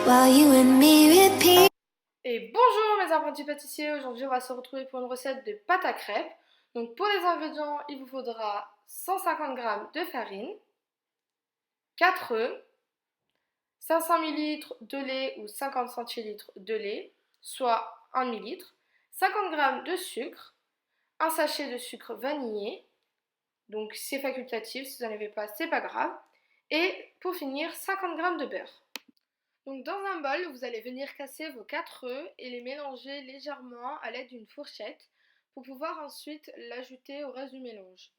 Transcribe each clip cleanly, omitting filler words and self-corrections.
while you and me repeat. Et bonjour mes apprentis pâtissiers, aujourd'hui on va se retrouver pour une recette de pâte à crêpes. Donc pour les ingrédients, il vous faudra 150 g de farine, 4 œufs, 500 ml de lait ou 50 centilitres de lait, soit 1 ml, 50 g de sucre, un sachet de sucre vanillé, donc c'est facultatif, si vous n'en avez pas, c'est pas grave, et pour finir 50 g de beurre. Donc dans un bol, vous allez venir casser vos 4 œufs et les mélanger légèrement à l'aide d'une fourchette pour pouvoir ensuite l'ajouter au reste du mélange.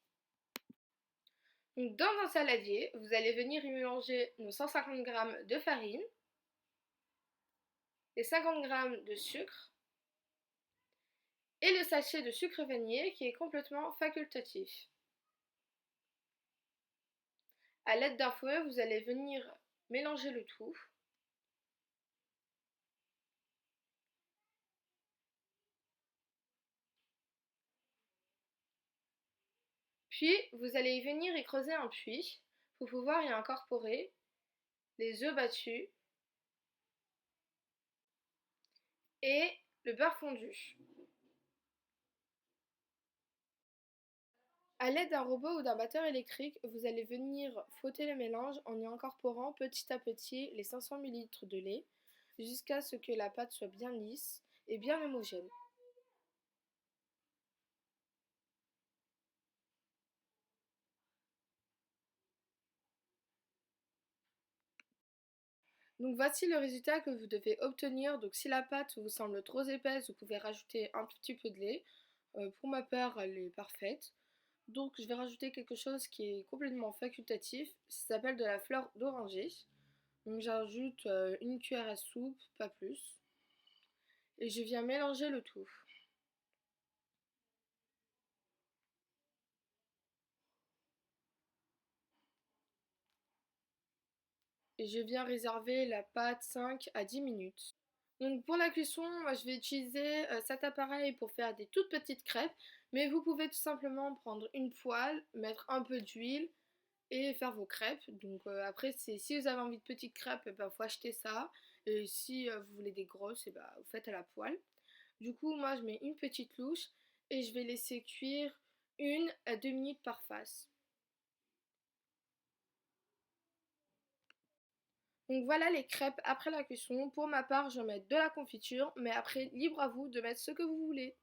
Donc dans un saladier, vous allez venir y mélanger nos 150 g de farine, les 50 g de sucre et le sachet de sucre vanillé qui est complètement facultatif. À l'aide d'un fouet, vous allez venir mélanger le tout. Puis, vous allez venir y creuser un puits pour pouvoir y incorporer les œufs battus et le beurre fondu. A l'aide d'un robot ou d'un batteur électrique, vous allez venir fouetter le mélange en y incorporant petit à petit les 500 ml de lait jusqu'à ce que la pâte soit bien lisse et bien homogène. Donc voici le résultat que vous devez obtenir. Donc si la pâte vous semble trop épaisse, vous pouvez rajouter un petit peu de lait. Pour ma part, elle est parfaite. Donc je vais rajouter quelque chose qui est complètement facultatif. Ça s'appelle de la fleur d'oranger. Donc j'ajoute une cuillère à soupe, pas plus. Et je viens mélanger le tout. Et je viens réserver la pâte 5 à 10 minutes. Donc pour la cuisson, moi je vais utiliser cet appareil pour faire des toutes petites crêpes, mais vous pouvez tout simplement prendre une poêle, mettre un peu d'huile et faire vos crêpes. Donc après, si vous avez envie de petites crêpes, il faut acheter ça. Et si vous voulez des grosses, vous faites à la poêle. Du coup, moi je mets une petite louche et je vais laisser cuire 1 à 2 minutes par face. Donc voilà les crêpes après la cuisson. Pour ma part, je vais mettre de la confiture, mais après, libre à vous de mettre ce que vous voulez.